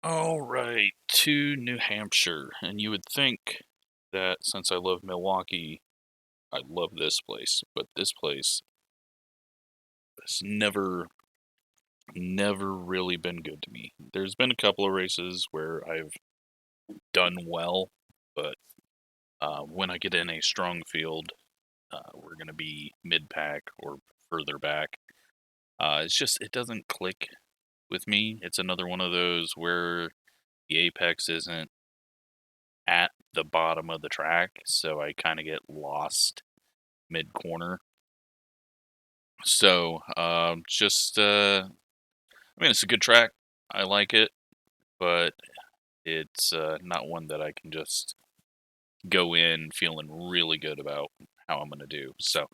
All right, to New Hampshire, and you would think that since I love Milwaukee, I love this place, but this place has never really been good to me. There's been a couple of races where I've done well, but when I get in a strong field, we're going to be mid-pack or further back. It doesn't click with me. It's another one of those where the apex isn't at the bottom of the track, so I kind of get lost mid-corner. So, I mean, it's a good track. I like it, but it's not one that I can just go in feeling really good about how I'm going to do. So,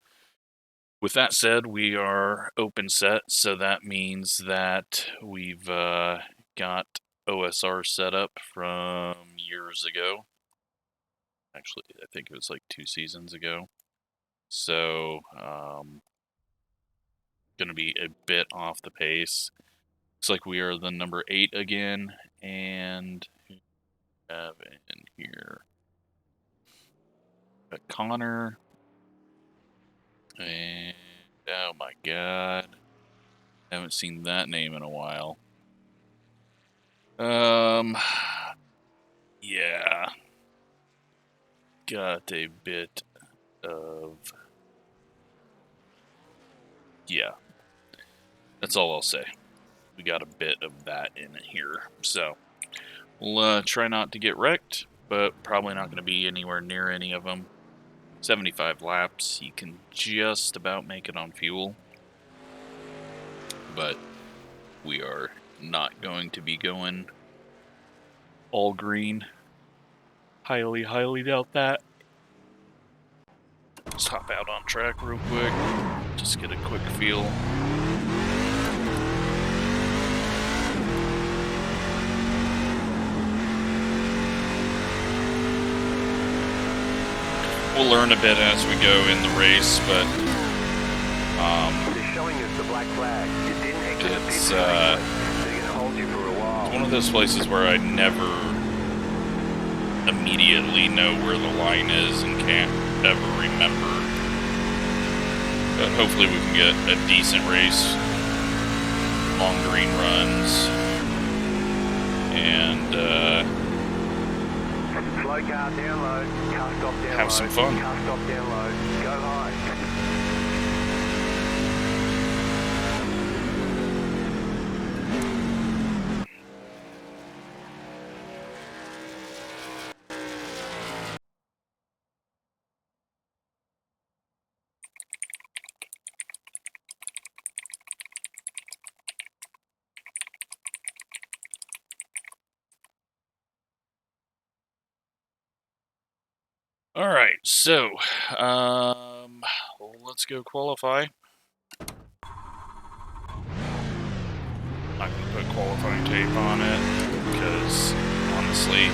with that said, we are open set, so that means that we've got OSR set up from years ago. Actually, I think it was like 2 seasons ago. So, going to be a bit off the pace. Looks like we are the number 8 again, and who do we have in here? Got Connor, and oh my god, haven't seen that name in a while. Yeah, got a bit of, yeah, that's all I'll say. We got a bit of that in here, so we'll try not to get wrecked, but probably not going to be anywhere near any of them. 75 laps, you can just about make it on fuel, but we are not going to be going all green. Highly doubt that. Let's hop out on track real quick, just get a quick feel. We'll learn a bit as we go in the race, but it's one of those places where I never immediately know where the line is and can't ever remember. But hopefully we can get a decent race, long green runs, and have some fun. All right, so let's go qualify. I'm not gonna put qualifying tape on it because honestly,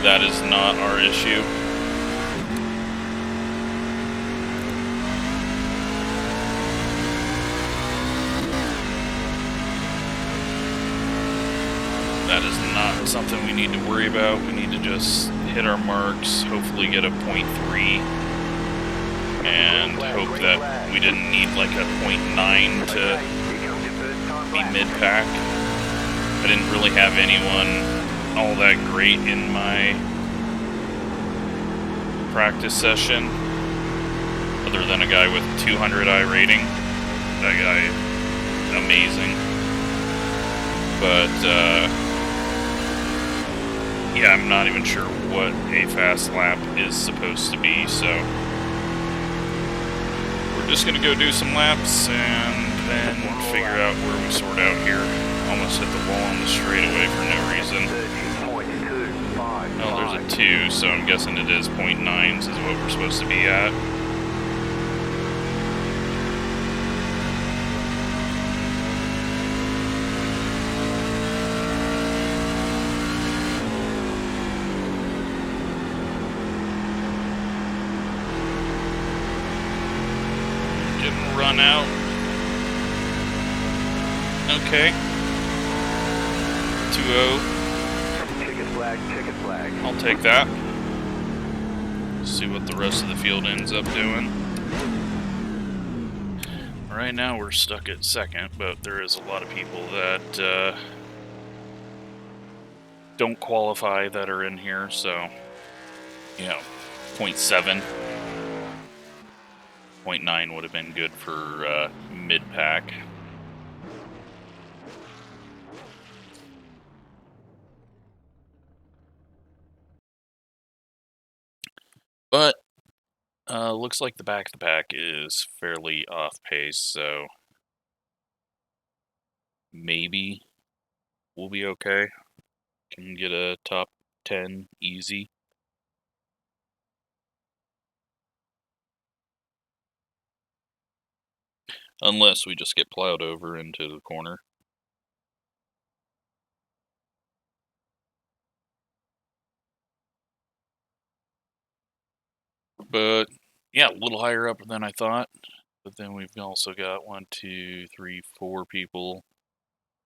that is not our issue. That is not something we need to worry about. We need to just hit our marks, hopefully get a 0.3, and hope that we didn't need like a 0.9 to be mid-pack. I didn't really have anyone all that great in my practice session, other than a guy with 200 iRating. That guy, amazing. But, yeah, I'm not even sure what a fast lap is supposed to be, so we're just going to go do some laps and then figure out where we sort out here. Almost hit the wall on the straightaway for no reason. Oh, there's a 2, so I'm guessing it is 0.9s is what we're supposed to be at. Run out. Okay. 2-0. Ticket flag. I'll take that. See what the rest of the field ends up doing. Right now we're stuck at second, but there is a lot of people that don't qualify that are in here, so, you know, 0.7, 0.9 would have been good for mid-pack. But looks like the back of the pack is fairly off pace, so maybe we'll be okay. Can get a top 10 easy. Unless we just get plowed over into the corner. But yeah, a little higher up than I thought. But then we've also got 1, 2, 3, 4 people,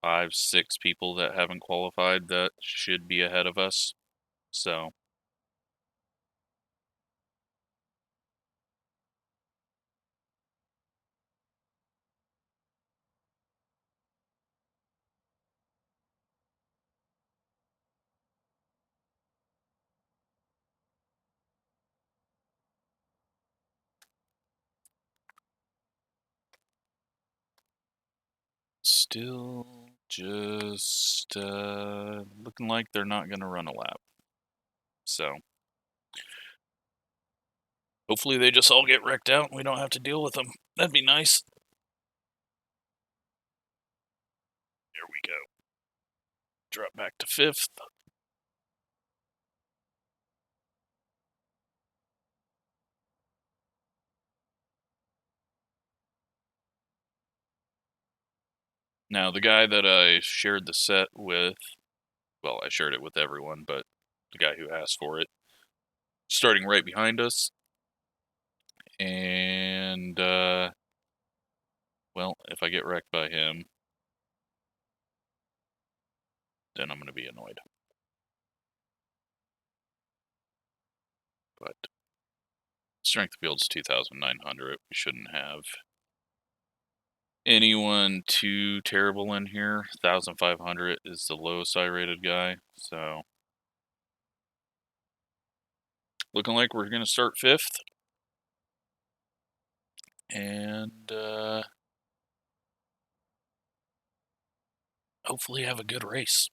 5, 6 people that haven't qualified that should be ahead of us. So still just looking like they're not going to run a lap. So hopefully they just all get wrecked out and we don't have to deal with them. That'd be nice. There we go. Drop back to 5th. Now, the guy that I shared the set with, well, I shared it with everyone, but the guy who asked for it, starting right behind us. And, well, if I get wrecked by him, then I'm going to be annoyed. But strength of field's 2,900. We shouldn't have anyone too terrible in here. 1,500 is the lowest I rated guy, so looking like we're going to start 5th. And hopefully have a good race.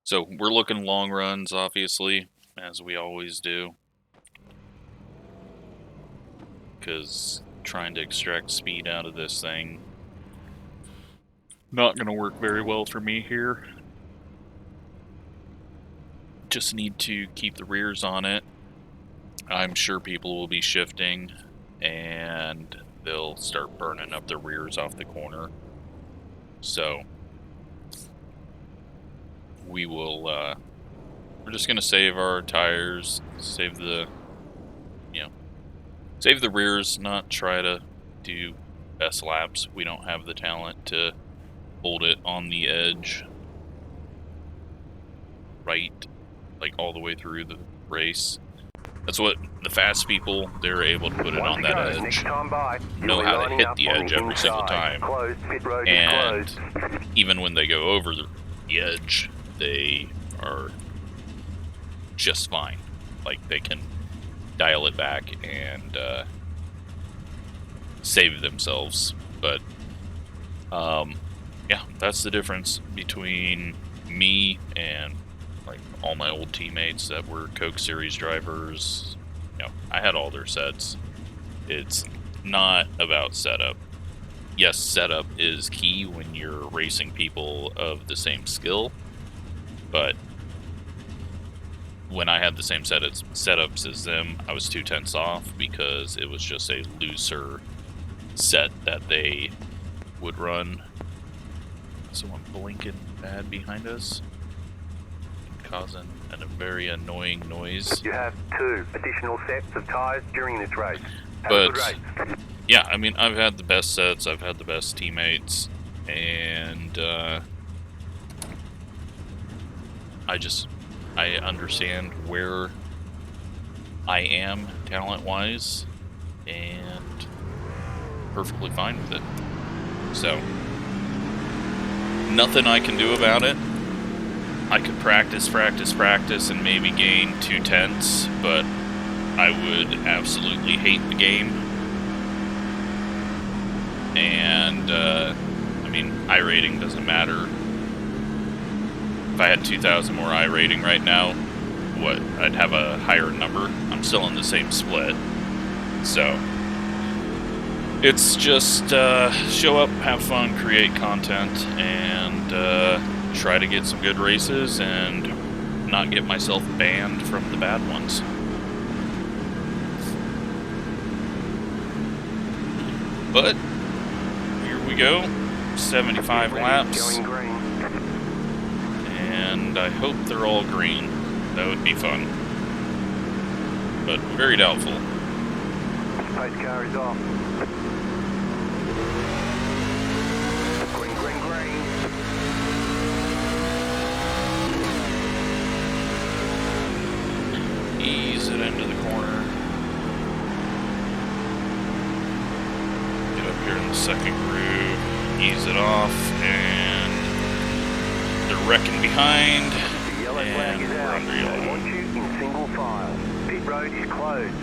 So we're looking long runs, obviously, as we always do. Because trying to extract speed out of this thing, not going to work very well for me here. Just need to keep the rears on it. I'm sure people will be shifting, and they'll start burning up the rears off the corner. So we will, we're just going to save our tires, save the, save the rears, not try to do best laps. We don't have the talent to hold it on the edge right, like all the way through the race. That's what the fast people, they're able to put it on that edge, know how to hit the edge every single time, and even when they go over the edge, they are just fine. Like, they can dial it back and save themselves. But yeah, that's the difference between me and like all my old teammates that were Coke Series drivers. I had all their sets. It's not about setup. Yes, setup is key when you're racing people of the same skill, but when I had the same setups as them, I was 2/10 off because it was just a looser set that they would run. Someone blinking bad behind us, causing and a very annoying noise. You have 2 additional sets of tires during this race. Have a good race. Yeah, I mean, I've had the best sets, I've had the best teammates, and I understand where I am talent-wise, and perfectly fine with it. So, nothing I can do about it. I could practice, and maybe gain 2/10, but I would absolutely hate the game. And, I mean, iRating doesn't matter. If I had 2,000 more iRating right now, I'd have a higher number. I'm still in the same split. So, it's just show up, have fun, create content, and try to get some good races and not get myself banned from the bad ones. But here we go, 75 laps, and I hope they're all green. That would be fun, but very doubtful. Pace car is off. Green, green, green. Ease it into the corner. Get up here in the second groove. Ease it off, and they're wrecking behind. The yellow flag is out. I want you in single file. Pit road is closed.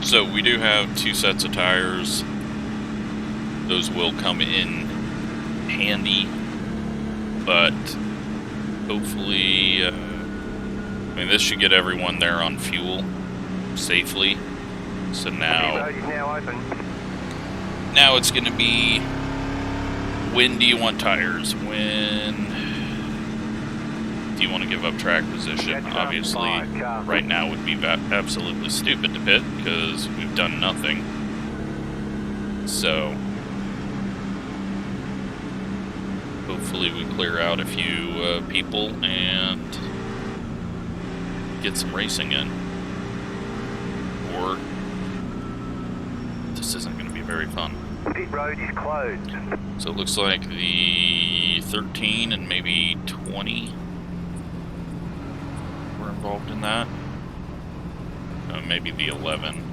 So we do have 2 sets of tires. Those will come in handy, but hopefully, I mean, this should get everyone there on fuel safely. So now it's going to be, when do you want tires? When do you want to give up track position? Obviously, right now would be absolutely stupid to pit because we've done nothing. So, hopefully we clear out a few people and get some racing in. Or this isn't going to be very fun. Pit road is closed. So it looks like the 13 and maybe 20 were involved in that. Maybe the 11.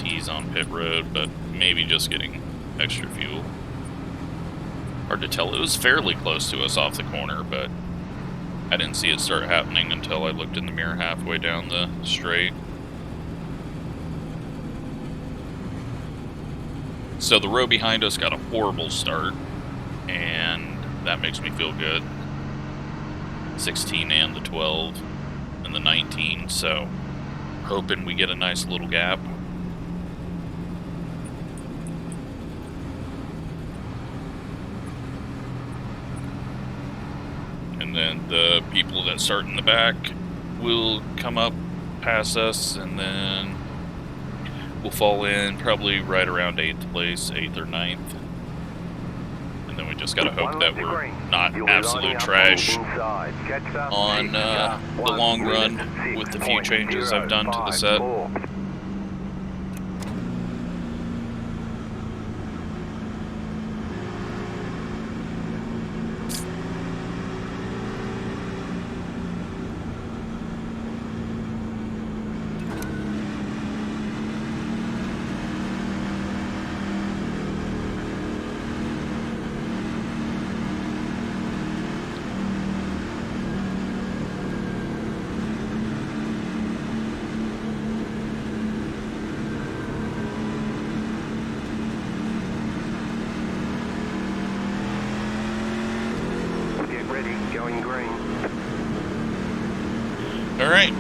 He's on pit road, but maybe just getting extra fuel. Hard to tell. It was fairly close to us off the corner, but I didn't see it start happening until I looked in the mirror halfway down the straight. So the row behind us got a horrible start, and that makes me feel good. 16 and the 12 and the 19, so hoping we get a nice little gap. And then the people that start in the back will come up past us, and then we'll fall in probably right around 8th place, 8th or 9th. And then we just gotta hope that we're not absolute trash on the long run with the few changes I've done to the set. Alright,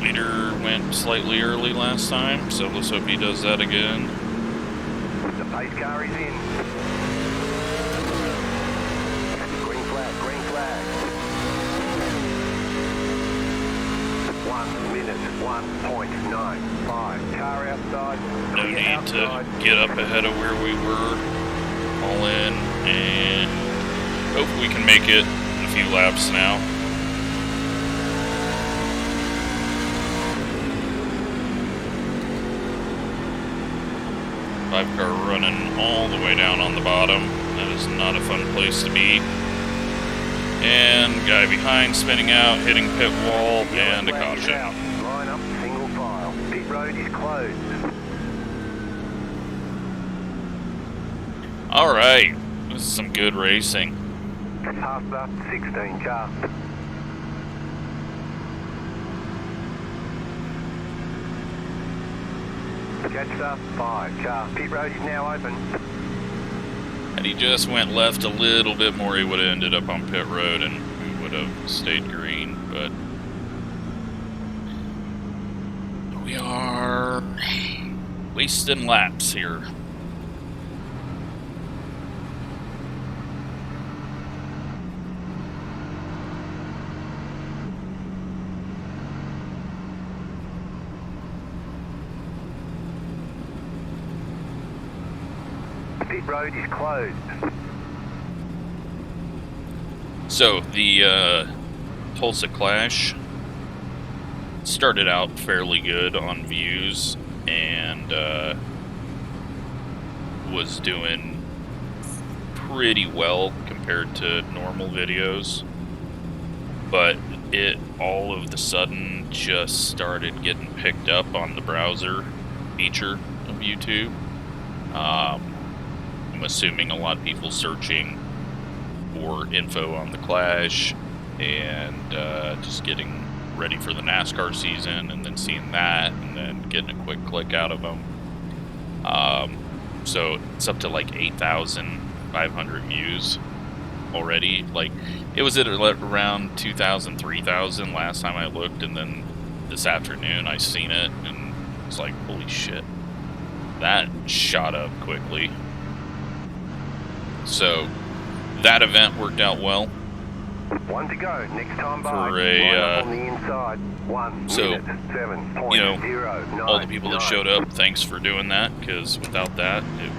leader went slightly early last time, so let's hope he does that again. The pace car is in. Green flag, green flag. 1, 1 minute 1.95. Car outside. No need to get up ahead of where we were. All in, and hope we can make it in a few laps now. Five car running all the way down on the bottom. That is not a fun place to be. And guy behind spinning out, hitting pit wall, and a caution. Line up, single file. Pit road is closed. Alright, this is some good racing. Faster, 16 car. Jetstar, 5 car. Pit road is now open. Had he just went left a little bit more, he would have ended up on pit road and we would have stayed green, but we are wasting laps here. Pit road is closed. So, the Tulsa Clash started out fairly good on views and was doing pretty well compared to normal videos, but it all of the sudden just started getting picked up on the browser feature of YouTube. I'm assuming a lot of people searching for info on the Clash and just getting ready for the NASCAR season and then seeing that and then getting a quick click out of them. So it's up to like 8,500 views already. Like, it was at around 2,000, 3,000 last time I looked, and then this afternoon I seen it and it's like, holy shit. That shot up quickly. So that event worked out well. 1 to go. Next time by. For a on the inside. 1 so, minute 7.09. you know, all the people that showed up, thanks for doing that, because without that, it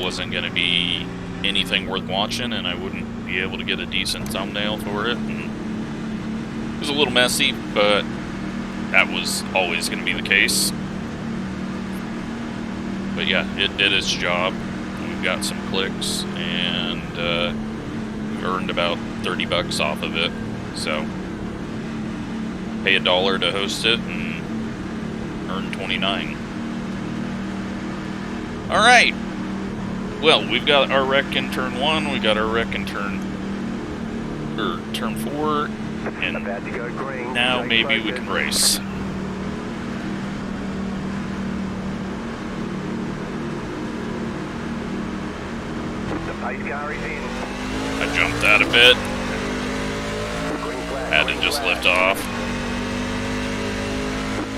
wasn't going to be anything worth watching, and I wouldn't be able to get a decent thumbnail for it. And it was a little messy, but that was always going to be the case. But yeah, it did its job. We've got some clicks, and we earned about 30 bucks off of it. So pay $1 to host it and earn 29. All right. Well, we've got our wreck in turn 1. We got our wreck in turn 4, and about to go green. now maybe we can race. Pace car is in. I jumped that a bit. Green flag, Had to green just flag. lift off.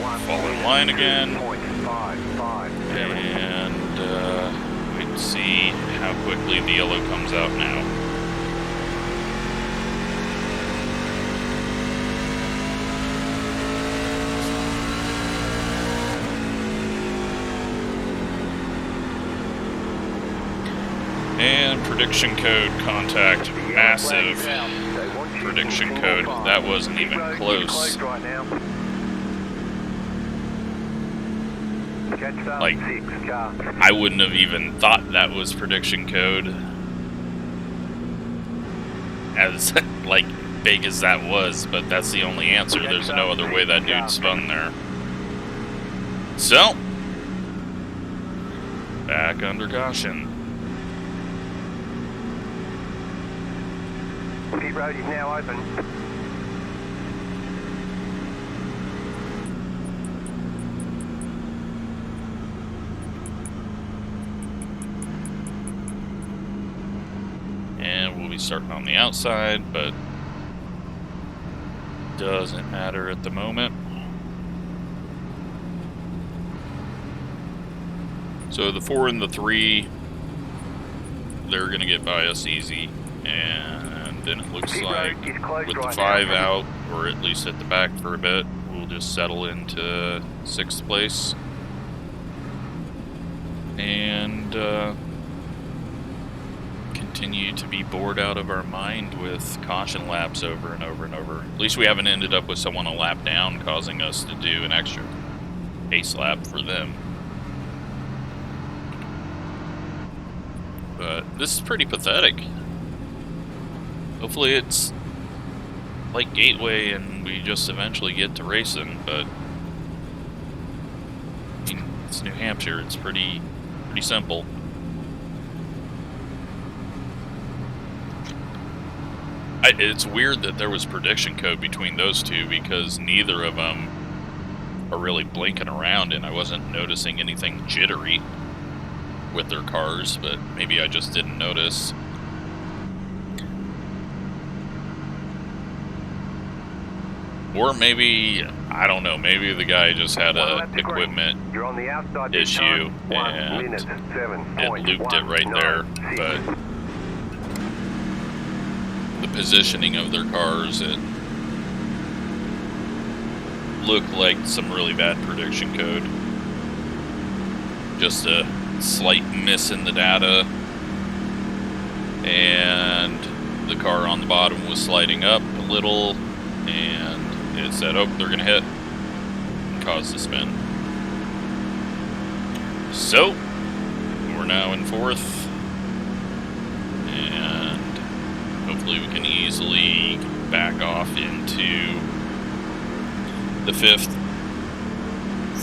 1 Fall in minute line again. 2.557. And wait to see how quickly the yellow comes out now. And prediction code contact, massive prediction code. That wasn't even close. Like, I wouldn't have even thought that was prediction code, as like big as that was, but that's the only answer. There's no other way that dude spun there. So, back under caution. Pit road is now open. And we'll be starting on the outside, but doesn't matter at the moment. So the 4 and the 3, they're going to get by us easy. And then it looks like with the 5 out, or at least at the back for a bit, we'll just settle into 6th place. And continue to be bored out of our mind with caution laps over and over and over. At least we haven't ended up with someone a lap down causing us to do an extra pace lap for them. But this is pretty pathetic. Hopefully it's like Gateway and we just eventually get to racing, but I mean, it's New Hampshire, it's pretty simple. It's weird that there was prediction code between those two because neither of them are really blinking around and I wasn't noticing anything jittery with their cars, but maybe I just didn't notice. Or maybe, I don't know, maybe the guy just had a equipment issue and it looped it right there, but the positioning of their cars, it looked like some really bad prediction code. Just a slight miss in the data, and the car on the bottom was sliding up a little, and it said, oh, they're gonna hit, and caused the spin. So, we're now in 4th, and hopefully we can easily back off into the 5th,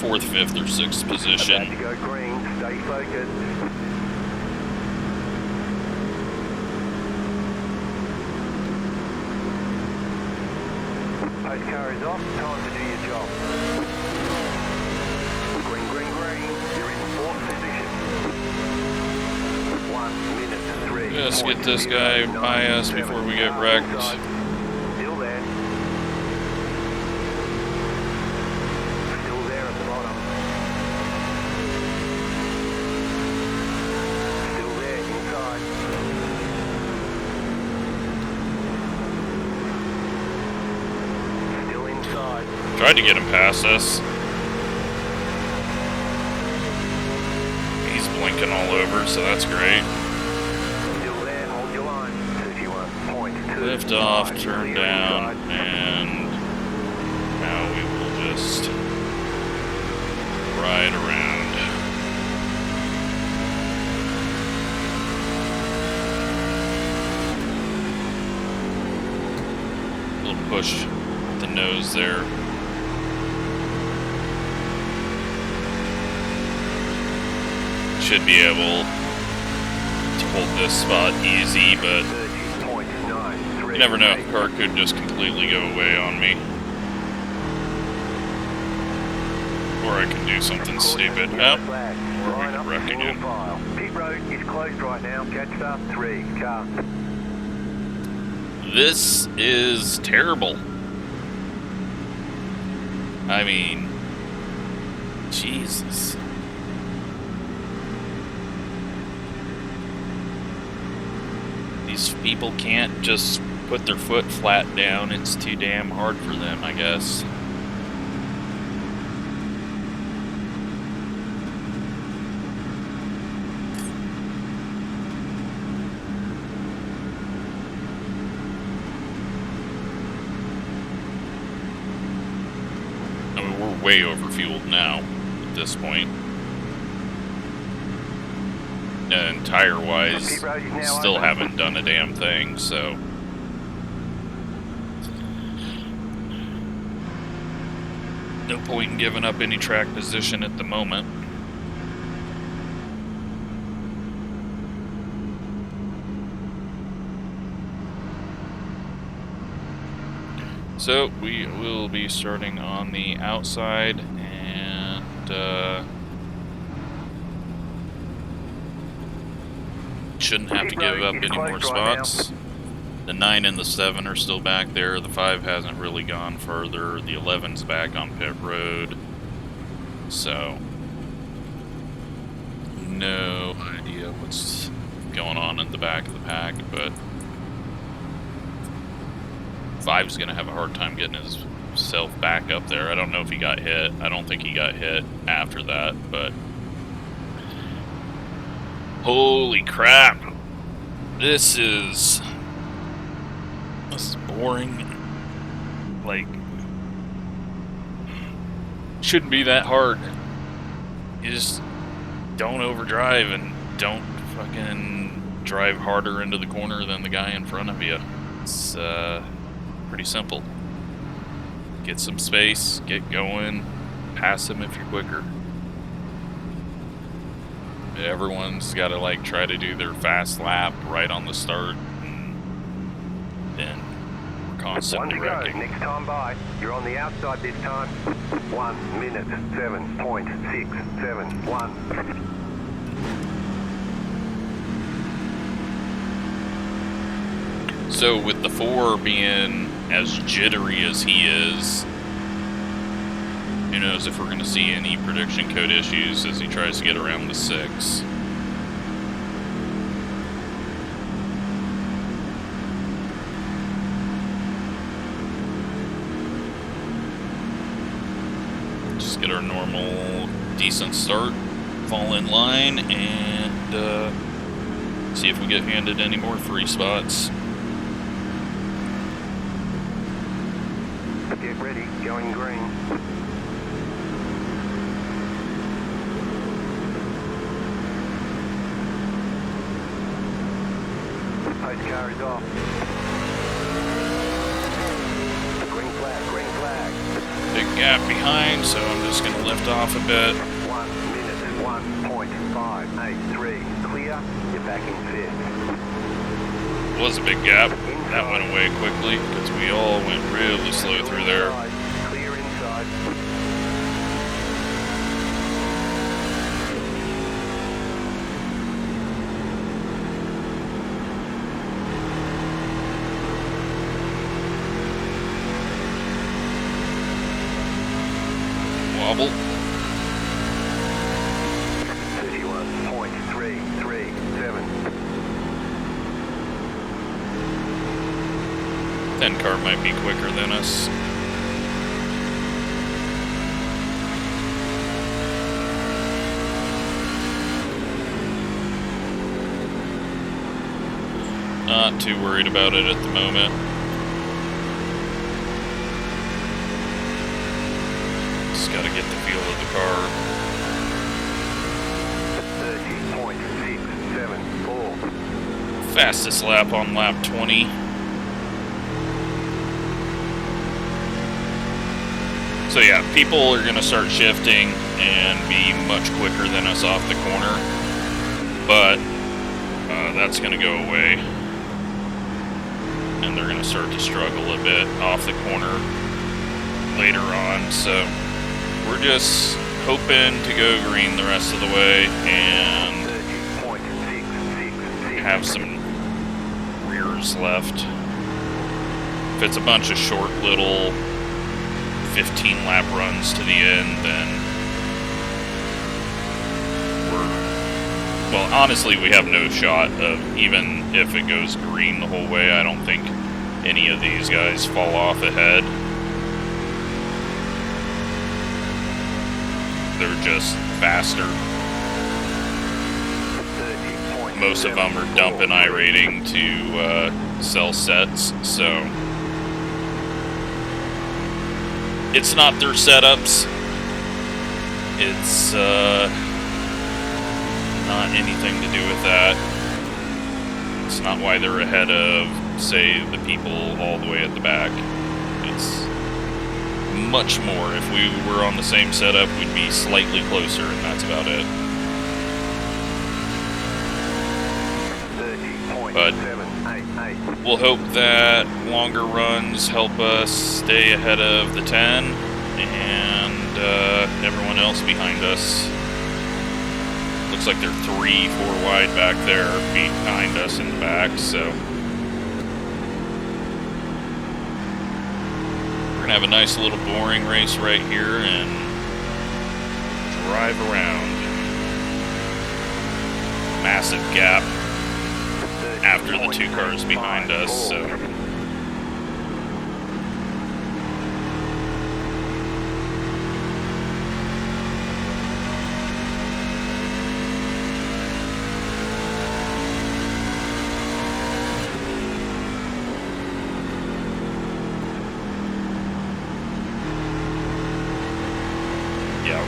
4th, 5th, or 6th position. About to go green, stay focused. Post car is off, time to do your job. Green, green, green, you're in 4th position. 1 minute 3. Let's get this guy by us before we get wrecked. Still there. Still there at the bottom. Still there inside. Still inside. Tried to get him past us. He's blinking all over, so that's great. Still there, hold your line. 31.2. Lift off, turn down, and now we will just ride around. A little push at the nose there. Should be able to hold this spot easy, but you never know, the car could just completely go away on me. Or I can do something stupid. Oh, or we can wreck again. Pit road is closed right now. Catch up 3 car. This is terrible. I mean, Jesus. These people can't just put their foot flat down. It's too damn hard for them, I guess. I mean, we're way overfueled now at this point. And tire-wise, still haven't done a damn thing, so... no point in giving up any track position at the moment. So, we will be starting on the outside, and shouldn't have to give up any more spots. The 9 and the 7 are still back there. The 5 hasn't really gone further. The 11's back on pit road. So, no idea what's going on in the back of the pack, but 5's going to have a hard time getting his himself back up there. I don't know if he got hit. I don't think he got hit after that, but holy crap. This is boring. Like, shouldn't be that hard. You just don't overdrive and don't fucking drive harder into the corner than the guy in front of you. It's pretty simple. Get some space, get going, pass him if you're quicker. Everyone's got to like try to do their fast lap right on the start, and then we're constantly wrecking. Next time by, you're on the outside this time. 1 minute 7.671. So with the 4 being as jittery as he is, who knows if we're going to see any prediction code issues as he tries to get around the 6. Just get our normal decent start, fall in line, and see if we get handed any more free spots. Get ready, going green. Post car is off. Green flag, green flag. Big gap behind, so I'm just going to lift off a bit. 1 minute 1.583. Clear, you're back in 5th. Was a big gap. That went away quickly because we all went really slow through there. Clear inside. Wobble. 31.337. 10 car might be quicker than us. Not too worried about it at the moment. Just gotta get the feel of the car. 30.674. Fastest lap on lap 20. So yeah, people are going to start shifting and be much quicker than us off the corner, but that's going to go away, and they're going to start to struggle a bit off the corner later on, so we're just hoping to go green the rest of the way and have some rears left. If it's a bunch of short little 15 lap runs to the end, then well, honestly, we have no shot of, even if it goes green the whole way, I don't think any of these guys fall off ahead. They're just faster. Most of them are dumping iRating to sell sets, so it's not their setups. It's not anything to do with that. It's not why they're ahead of, say, the people all the way at the back. It's much more. If we were on the same setup, we'd be slightly closer, and that's about it. But we'll hope that longer runs help us stay ahead of the 10 and everyone else behind us. Looks like they're 3-4 wide back there behind us in the back, so we're gonna have a nice little boring race right here and drive around. Massive gap after the 2 cars behind us, so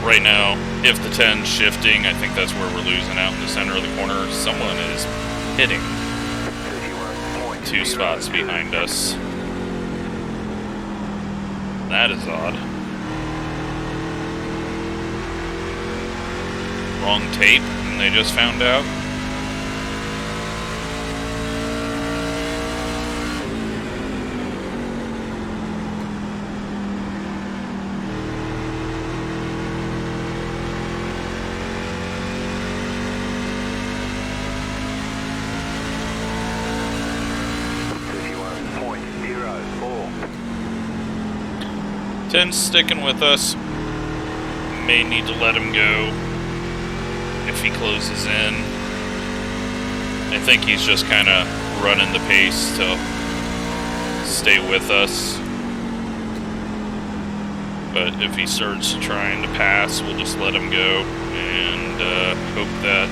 right now, if the 10's shifting, I think that's where we're losing out in the center of the corner. Someone is hitting 2 spots behind us. That is odd. Wrong tape, and they just found out. Ten's sticking with us. May need to let him go if he closes in. I think he's just kind of running the pace to stay with us. But if he starts trying to pass, we'll just let him go and hope that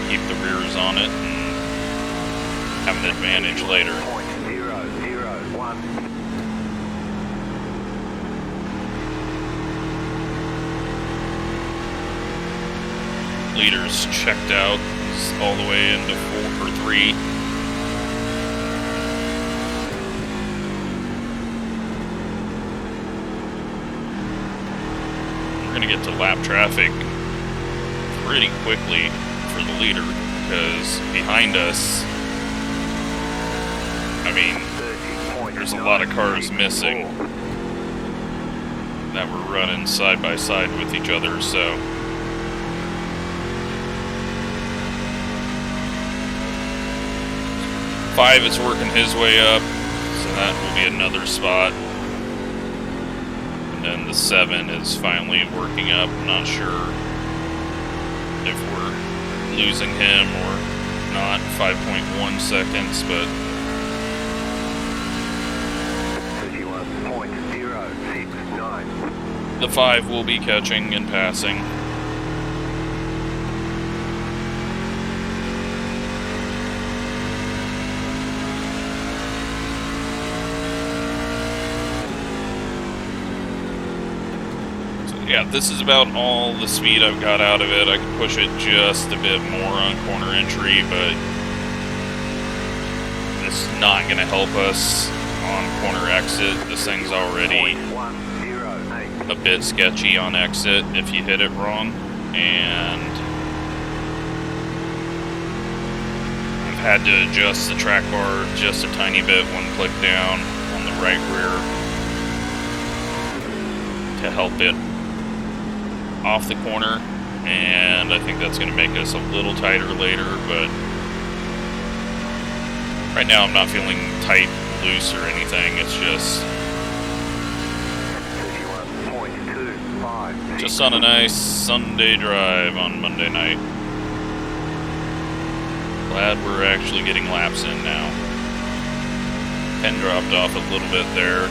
keep the rears on it and have an advantage later. 0.001. Leader's checked out. He's all the way into 4 or 3. We're gonna get to lap traffic pretty quickly for the leader because behind us, I mean, there's a lot of cars missing that we're running side by side with each other, so. Five is working his way up, so that will be another spot. And then the 7 is finally working up. Not sure if we're losing him or not. 5.1 seconds, but 31.069. the 5 will be catching and passing. Yeah, this is about all the speed I've got out of it. I can push it just a bit more on corner entry, but it's not going to help us on corner exit. This thing's already a bit sketchy on exit if you hit it wrong, and I've had to adjust the track bar just a tiny bit, one click down on the right rear to help it off the corner, and I think that's going to make us a little tighter later, but right now I'm not feeling tight, loose, or anything. It's just on a nice Sunday drive on Monday night. Glad we're actually getting laps in now. 10 dropped off a little bit there.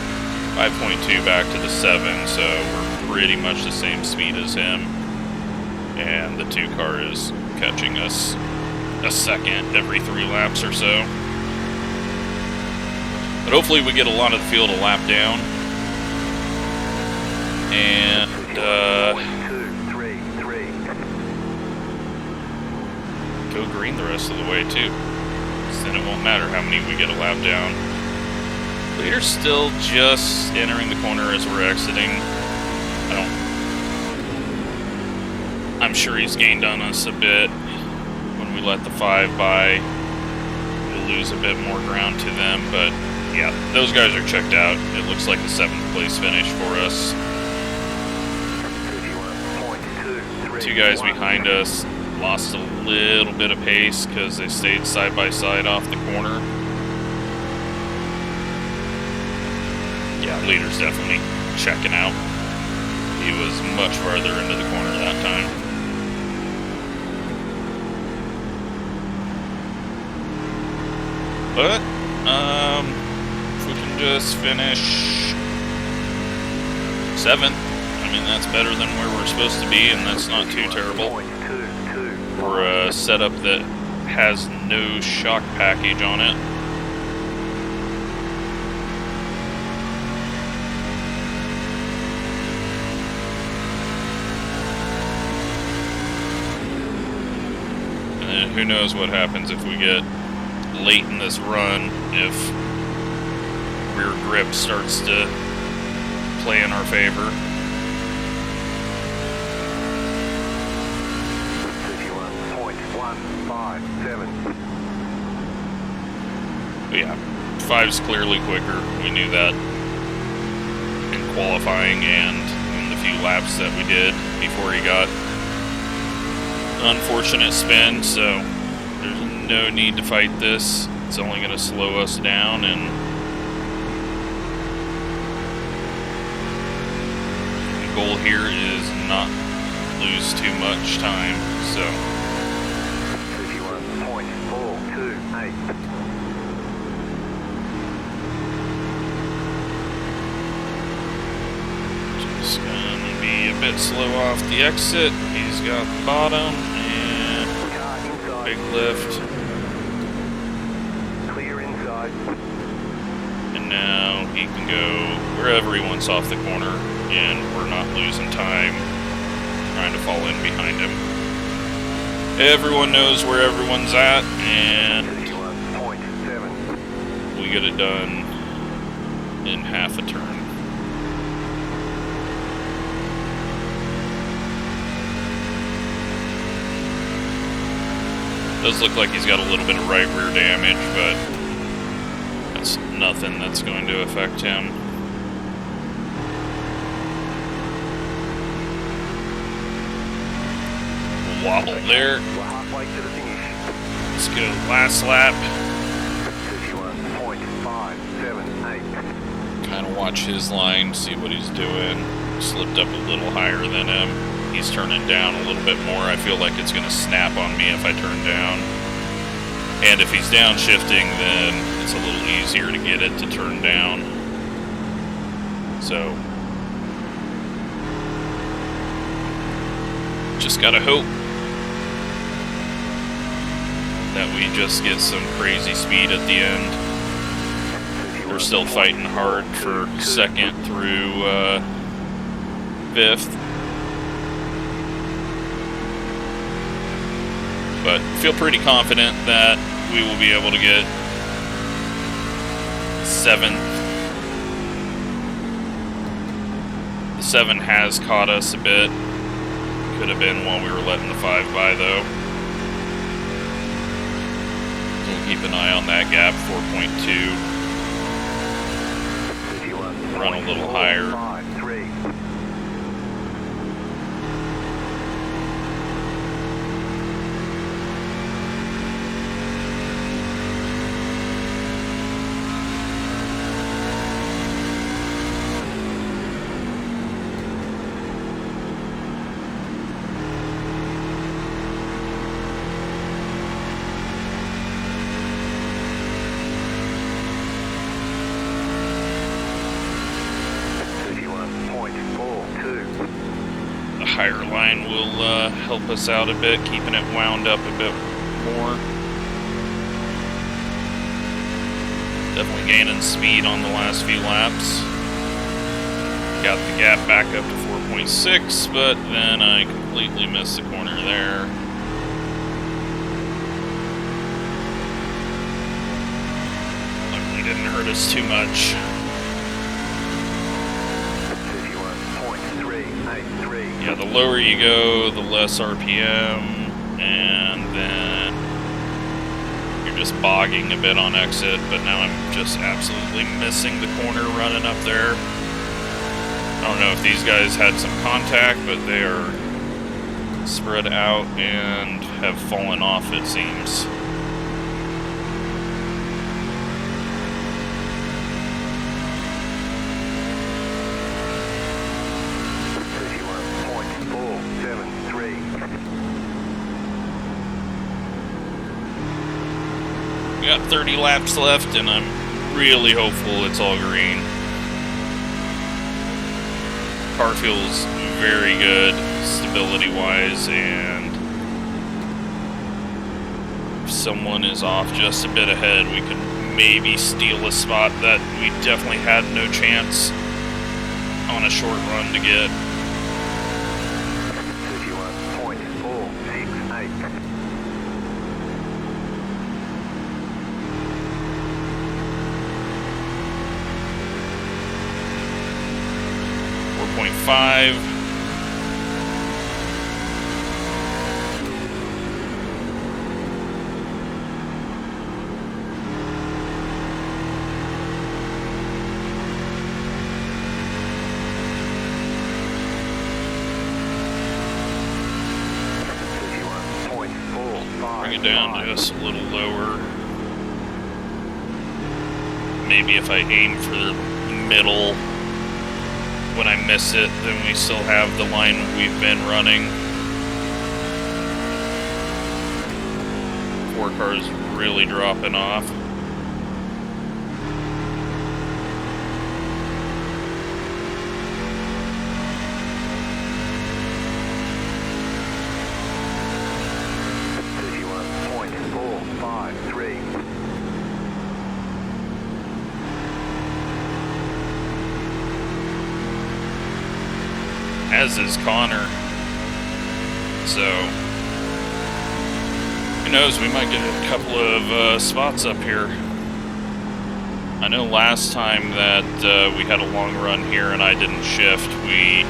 5.2 back to the 7, so we're pretty much the same speed as him, and the 2 car is catching us a second every 3 laps or so. But hopefully we get a lot of the field a lap down, and go green the rest of the way too, because then it won't matter how many we get a lap down. Leader's still just entering the corner as we're exiting. I'm sure he's gained on us a bit. When we let the 5 by, we'll lose a bit more ground to them, but yeah, those guys are checked out. It looks like a 7th place finish for us. 2 guys behind us lost a little bit of pace because they stayed side by side off the corner. Yeah, leader's definitely checking out. He was much farther into the corner that time. But, if we can just finish 7th, I mean, that's better than where we're supposed to be, and that's not too terrible. For a setup that has no shock package on it. who knows what happens if we get late in this run, if rear grip starts to play in our favor. 31.157. But yeah, 5's clearly quicker. We knew that in qualifying and in the few laps that we did before he got an unfortunate spin, so there's no need to fight this. It's only going to slow us down, and the goal here is not lose too much time, so 31.428. just gonna be a bit slow off the exit. He's got the bottom and big lift. Clear inside. And now he can go wherever he wants off the corner, and we're not losing time trying to fall in behind him. Everyone knows where everyone's at, and 31.7. we get it done in half a turn. Does look like he's got a little bit of right rear damage, but that's nothing that's going to affect him. We'll wobble there. We're halfway to the finish. Let's go last lap. 31.578. Kind of watch his line, see what he's doing. Slipped up a little higher than him. He's turning down a little bit more. I feel like it's going to snap on me if I turn down. And if he's downshifting, then it's a little easier to get it to turn down. So, just got to hope that we just get some crazy speed at the end. We're still fighting hard for second through fifth. But feel pretty confident that we will be able to get seventh. The 7 has caught us a bit. Could have been while we were letting the 5 by, though. So we'll keep an eye on that gap, 4.2. Run a little higher. Higher line will help us out a bit, keeping it wound up a bit more. Definitely gaining speed on the last few laps. Got the gap back up to 4.6, but then I completely missed the corner there. Luckily didn't hurt us too much. 31.383. Yeah, the lower you go, the less RPM, and then you're just bogging a bit on exit, but now I'm just absolutely missing the corner running up there. I don't know if these guys had some contact, but they are spread out and have fallen off, it seems. We got 30 laps left, and I'm really hopeful it's all green. Car feels very good, stability-wise, and if someone is off just a bit ahead, we could maybe steal a spot that we definitely had no chance on a short run to get. 31.468. 2.5. Bring it down just a little lower. Maybe if I aim for the middle, when I miss it, then we still have the line we've been running. 4 cars really dropping off. As is Connor. So, who knows, we might get a couple of spots up here. I know last time that we had a long run here and I didn't shift, we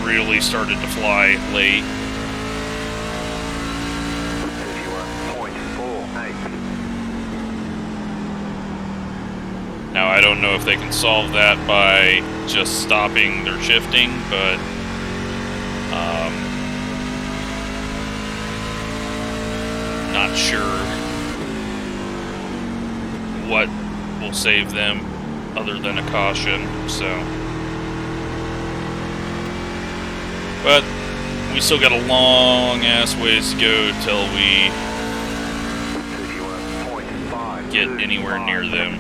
really started to fly late. 31.48. Now, I don't know if they can solve that by just stopping their shifting, but not sure what will save them other than a caution, so. But we still got a long ass ways to go till we get anywhere near them.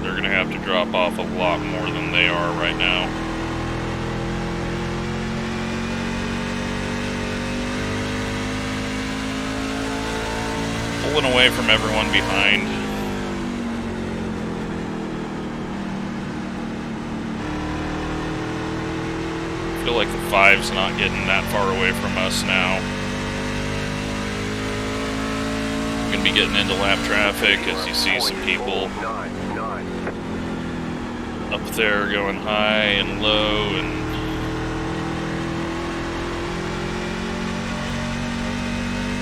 They're going to have to drop off a lot more than they are right now. Pulling away from everyone behind. I feel like the 5's not getting that far away from us now. We're going to be getting into lap traffic as you see some people up there going high and low, and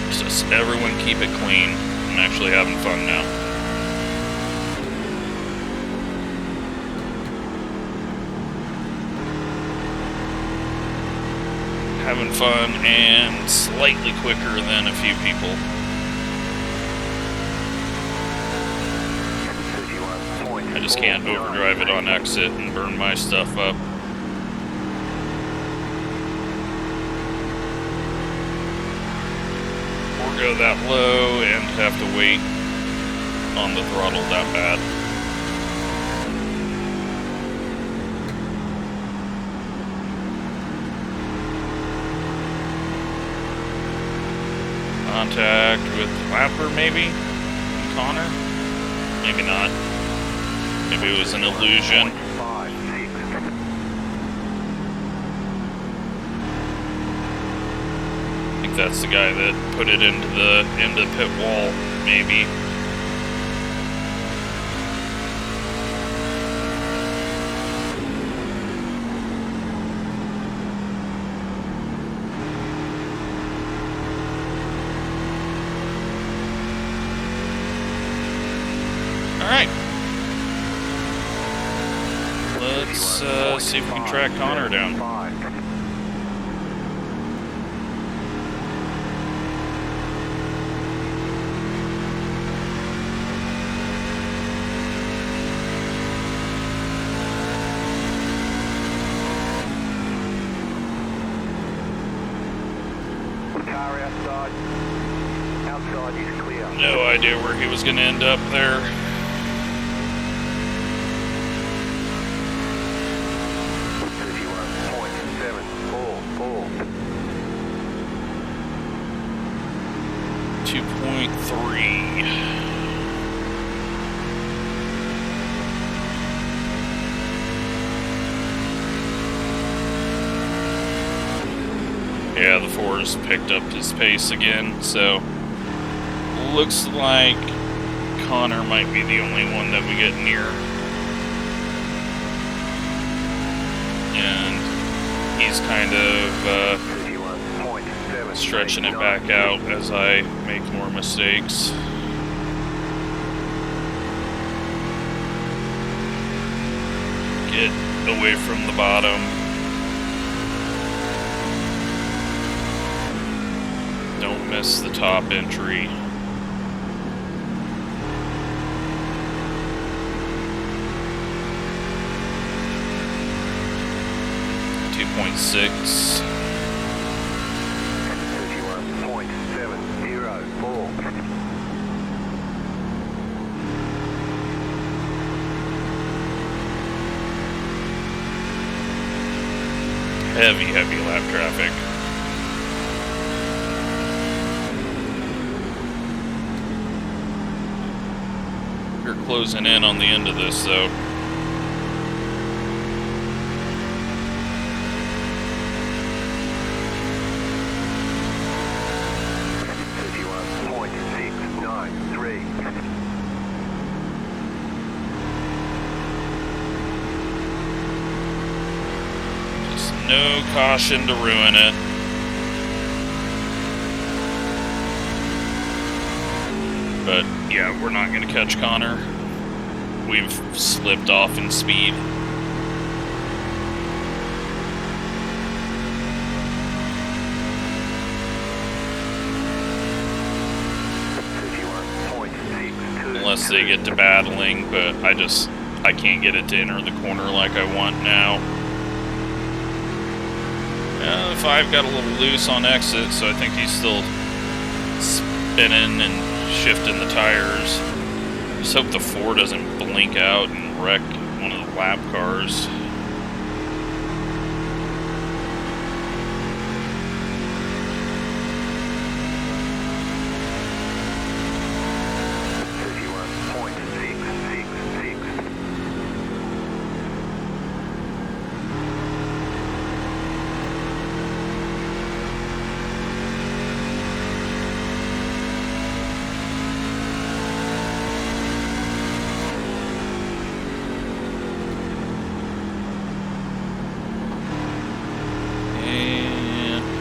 just everyone keep it clean. I'm actually having fun now. Having fun and slightly quicker than a few people. I just can't overdrive it on exit and burn my stuff up. Or go that low and have to wait on the throttle that bad. Contact with the lapper, maybe? Connor? Maybe not. Maybe it was an illusion. I think that's the guy that put it into the pit wall, maybe. Let's see if we can track Connor down. Car outside. Outside is clear. No idea where he was going to end up there. 2.3. Yeah, the 4's picked up his pace again, so looks like Connor might be the only one that we get near. he's kind of stretching it back out as I make more mistakes. Get away from the bottom. Don't miss the top entry. 2.6. 31.704. Heavy lap traffic. We're closing in on the end of this, though. No caution to ruin it. But yeah, we're not going to catch Connor. We've slipped off in speed. Unless they get to battling, but I can't get it to enter the corner like I want now. 5 got a little loose on exit, so I think he's still spinning and shifting the tires. Just hope the 4 doesn't blink out and wreck one of the lap cars.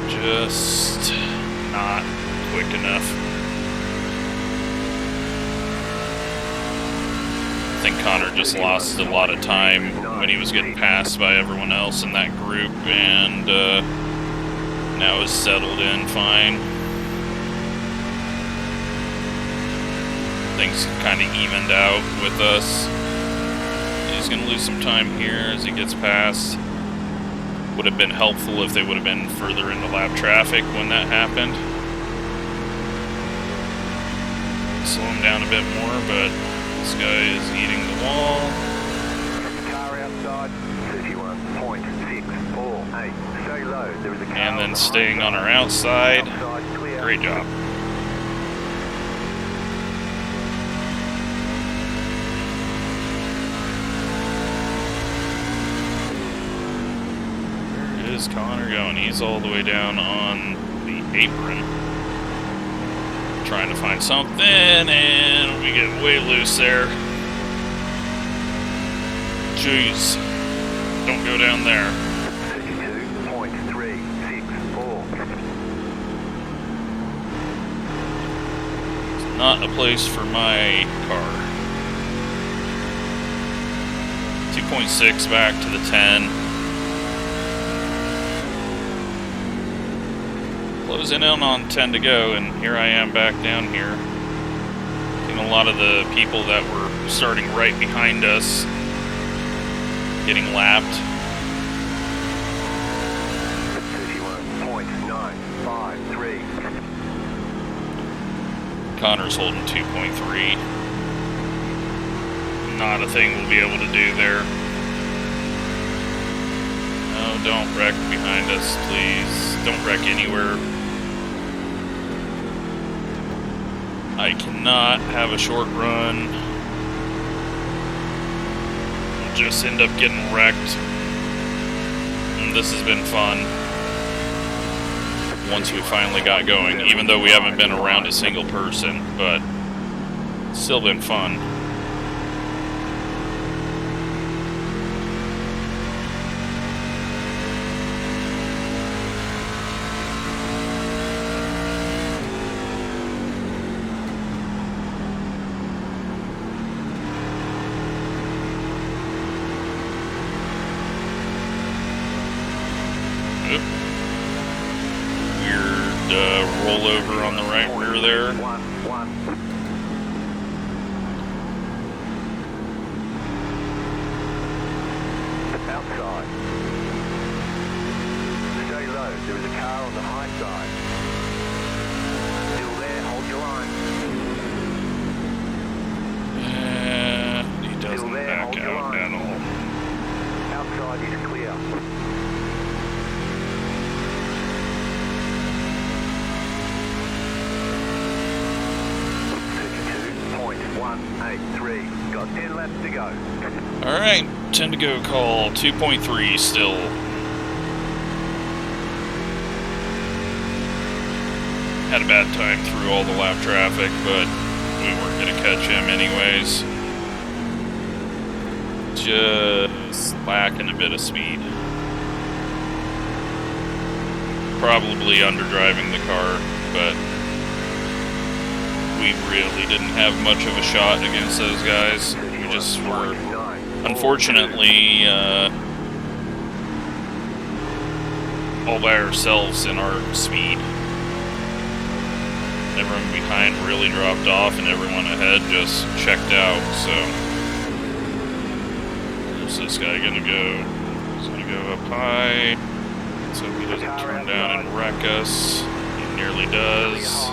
Just not quick enough. I think Connor just lost a lot of time when he was getting passed by everyone else in that group, and now is settled in fine. Things kind of evened out with us. He's going to lose some time here as he gets past. Would have been helpful if they would have been further into lap traffic when that happened. Slow him down a bit more, but this guy is eating the wall. Car outside, 31.648. Stay low. There is a car and then staying on our outside. Great job. Where's Connor going? He's all the way down on the apron. Trying to find something, and we get way loose there. Jeez. Don't go down there. 32.364. It's not a place for my car. 2.6 back to the 10. Closing in on 10 to go, and here I am back down here. And a lot of the people that were starting right behind us getting lapped. 31.953. Connor's holding 2.3. Not a thing we'll be able to do there. No, don't wreck behind us, please. Don't wreck anywhere. I cannot have a short run. We'll just end up getting wrecked. And this has been fun. Once we finally got going, even though we haven't been around a single person, but it's still been fun. rollover on the right rear there. Outside. Stay low. There is a car on the high side. Still there. Hold your line. He doesn't back out at all. Outside is clear. .183. Got 10 laps to go. Alright, 10 to go call, 2.3 still. Had a bad time through all the lap traffic, but we weren't going to catch him anyways. Just lacking a bit of speed. Probably underdriving the car, but we really didn't have much of a shot against those guys. We just were, unfortunately, all by ourselves in our speed. Everyone behind really dropped off, and everyone ahead just checked out, so... Where's this guy gonna go? He's gonna go up high, so he doesn't turn down and wreck us. He nearly does.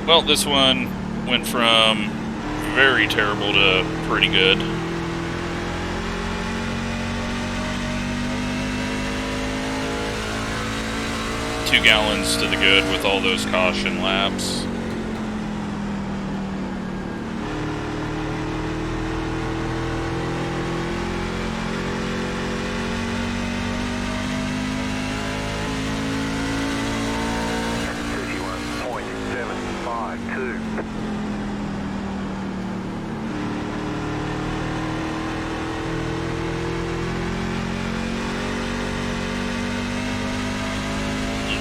Well, this one went from very terrible to pretty good. Two gallons to the good with all those caution laps.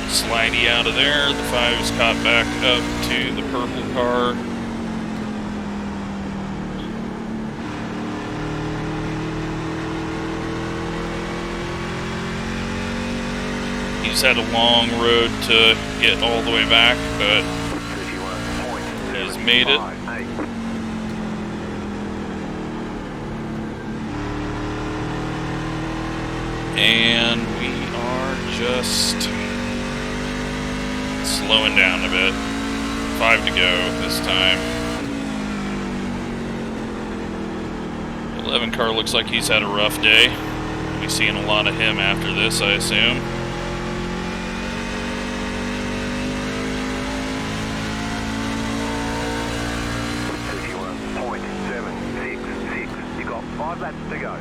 Slidey out of there. The 5's caught back up to the purple car. He's had a long road to get all the way back, but has made it. And we are just slowing down a bit. 5 to go this time. 11 car looks like he's had a rough day. We'll be seeing a lot of him after this, I assume. You got 5 laps to go.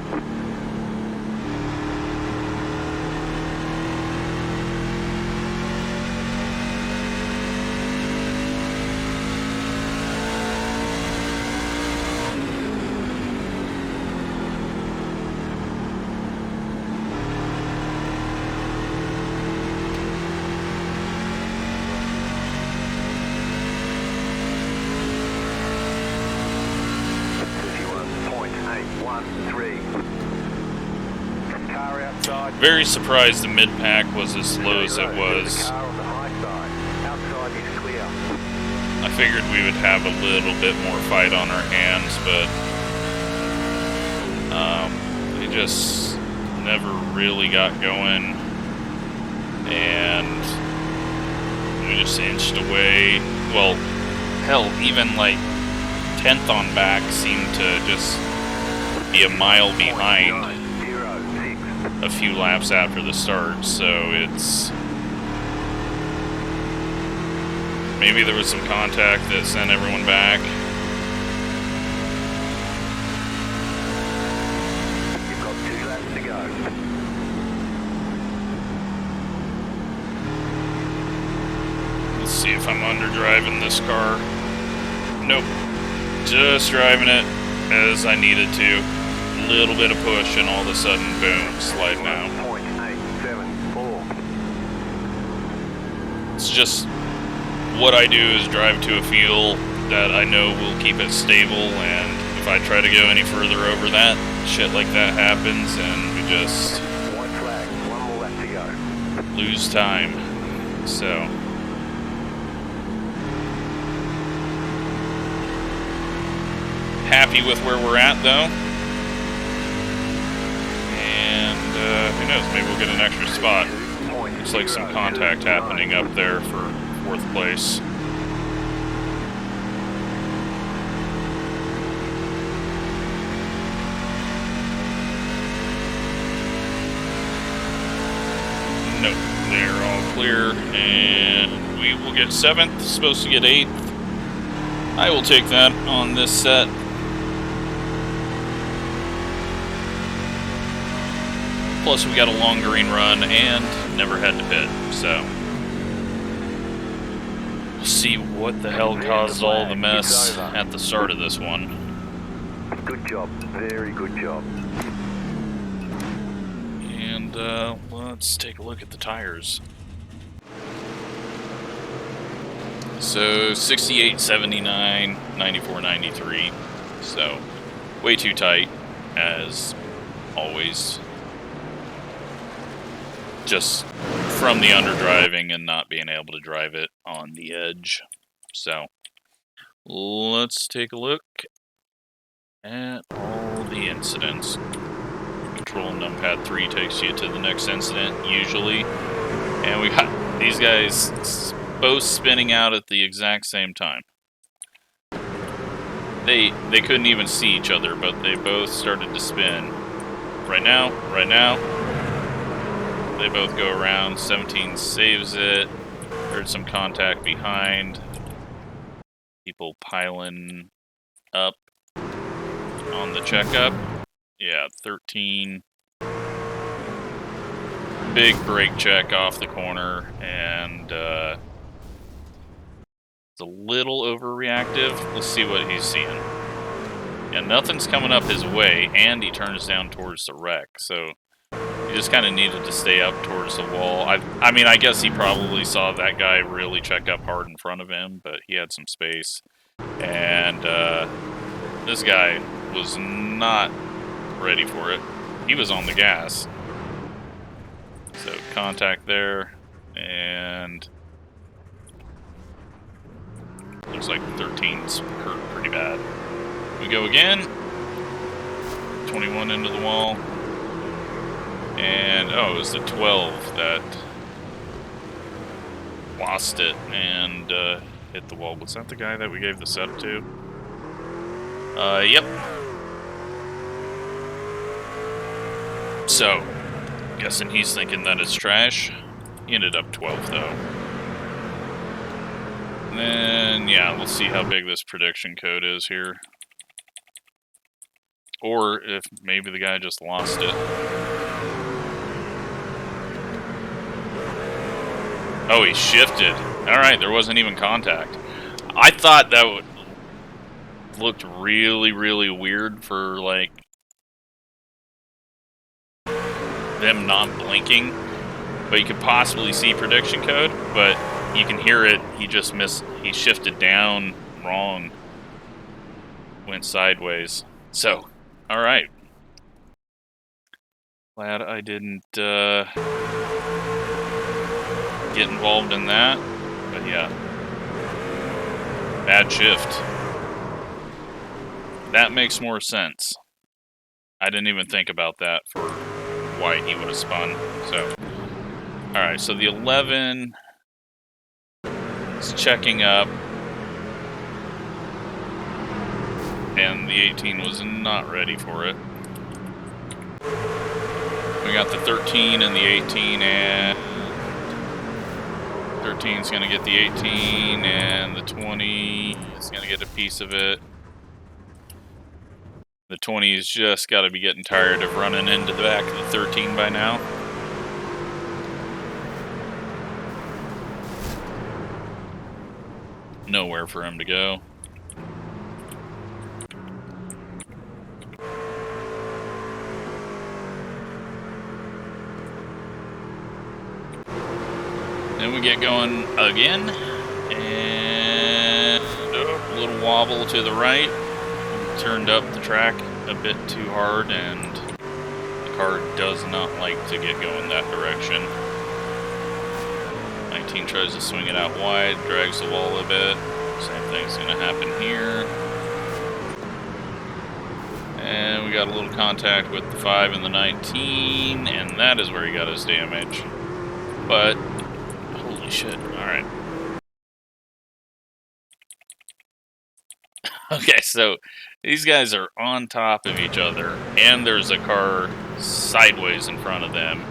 Very surprised the mid-pack was as slow as it was. I figured we would have a little bit more fight on our hands, but they just never really got going, and we just inched away. Well, hell, even like 10th on back seemed to just be a mile behind a few laps after the start, so it's... Maybe there was some contact that sent everyone back. You've got 2 laps to go. Let's see if I'm underdriving this car. Nope. Just driving it as I needed to. Little bit of push, and all of a sudden, boom, sliding out. It's just what I do is drive to a feel that I know will keep it stable, and if if I try to go any further over that, shit like that happens, and we just White flag, one more left to go. lose time. So happy with where we're at, though. And who knows, maybe we'll get an extra spot. Looks like some contact happening up there for 4th place. Nope, they're all clear, and we will get 7th, supposed to get 8th. I will take that on this set. Plus, we got a long green run and never had to pit, so we'll see what the hell caused all the mess at the start of this one. Good job, very good job. And let's take a look at the tires. So 68, 79, 94, 93. So way too tight, as always. Just from the underdriving and not being able to drive it on the edge. So let's take a look at all the incidents. Control numpad 3 takes you to the next incident, usually. And we got these guys both spinning out at the exact same time. They couldn't even see each other, but they both started to spin. Right now. They both go around. 17 saves it. Heard some contact behind. People piling up on the checkup. Yeah, 13. Big brake check off the corner, and it's a little overreactive. Let's see what he's seeing. Yeah, nothing's coming up his way, and he turns down towards the wreck, so he just kind of needed to stay up towards the wall. I mean, I guess he probably saw that guy really check up hard in front of him, but he had some space. And this guy was not ready for it. He was on the gas. So contact there, and looks like 13's hurt pretty bad. We go again. 21 into the wall. And, oh, it was the 12 that lost it and hit the wall. Was that the guy that we gave the set to? Yep. So, guessing he's thinking that it's trash. He ended up 12th, though. And then, yeah, let's see how big this prediction code is here. Or if maybe the guy just lost it. Oh, he shifted. Alright, there wasn't even contact. I thought that looked really, really weird for, like, them not blinking. But you could possibly see prediction code, but you can hear it. He just missed. He shifted down wrong. Went sideways. So, alright. Glad I didn't get involved in that, but yeah, bad shift. That makes more sense. I didn't even think about that for why he would have spun. So, alright, so the 11 is checking up, and the 18 was not ready for it. We got the 13 and the 18, and 13 is going to get the 18, and the 20 is going to get a piece of it. The 20's just got to be getting tired of running into the back of the 13 by now. Nowhere for him to go. Then we get going again, and a little wobble to the right. turned up the track a bit too hard, and the car does not like to get going that direction. 19 tries to swing it out wide, drags the wall a bit. Same thing's going to happen here. And we got a little contact with the 5 and the 19, and that is where he got his damage. But, holy shit, alright. Okay, so these guys are on top of each other, and there's a car sideways in front of them.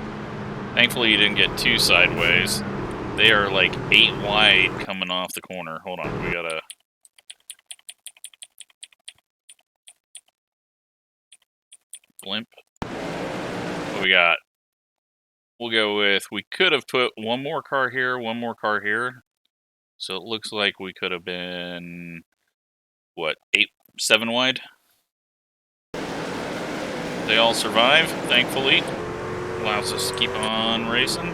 Thankfully, you didn't get too sideways. They are like 8 wide coming off the corner. Hold on, we gotta... Blimp. What we got? We'll go with, we could have put one more car here, one more car here. So it looks like we could have been, what, 7 wide? They all survive, thankfully. Allows us to keep on racing.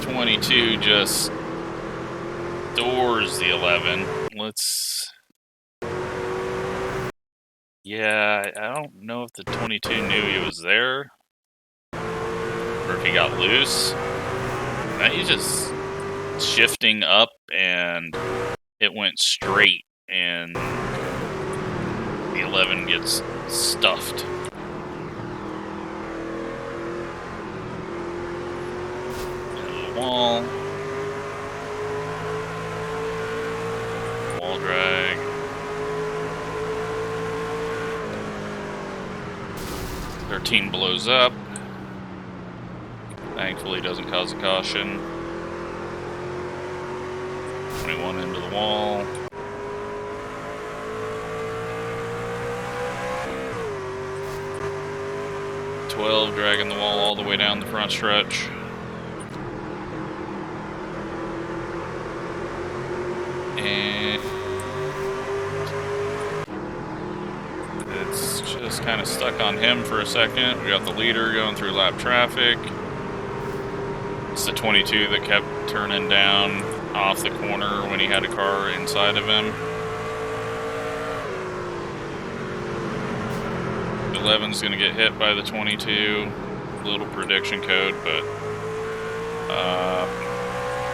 22 just doors the 11. Let's... Yeah, I don't know if the 22 knew he was there, or if he got loose. Now he's just shifting up, and it went straight, and the 11 gets stuffed. Into the wall. Wall drag. 13 blows up. Thankfully doesn't cause a caution. 21 into the wall. Dragging the wall all the way down the front stretch. And it's just kind of stuck on him for a second. We got the leader going through lap traffic. It's the 22 that kept turning down off the corner when he had a car inside of him. 11's going to get hit by the 22. Little prediction code, but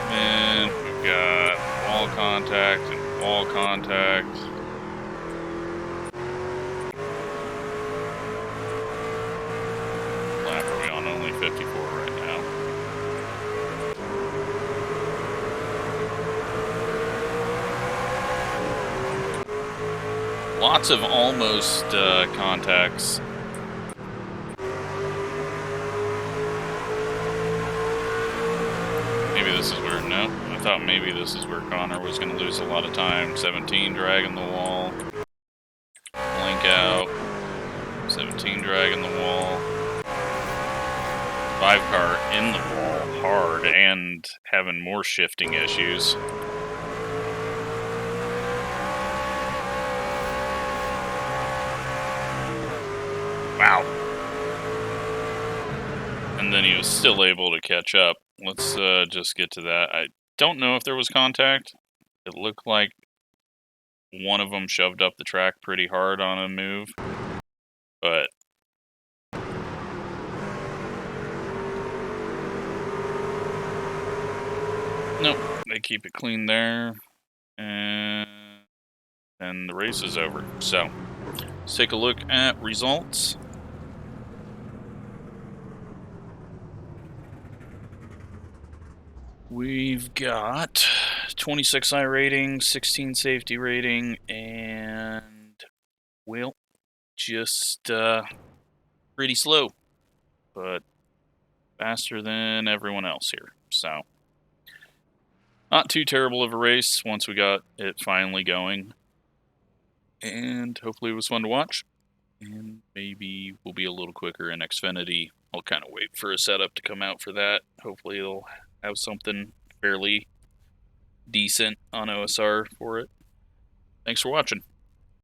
then we've got wall contact and wall contact. Lap are we on? Only 54 right now. Lots of almost contacts. Maybe this is where, no, I thought maybe this is where Connor was going to lose a lot of time. 17 dragging the wall. Blink out. 17 dragging the wall. 5 car in the wall hard and having more shifting issues. Wow. And then he was still able to catch up. Let's just get to that. I don't know if there was contact. It looked like one of them shoved up the track pretty hard on a move. But nope, they keep it clean there. And the race is over. So let's take a look at results. We've got 26 iRating, 16 safety rating, and, well, just pretty slow, but faster than everyone else here. So, not too terrible of a race once we got it finally going. And hopefully it was fun to watch. And maybe we'll be a little quicker in Xfinity. I'll kind of wait for a setup to come out for that. Hopefully it'll have something fairly decent on OSR for it. Thanks for watching.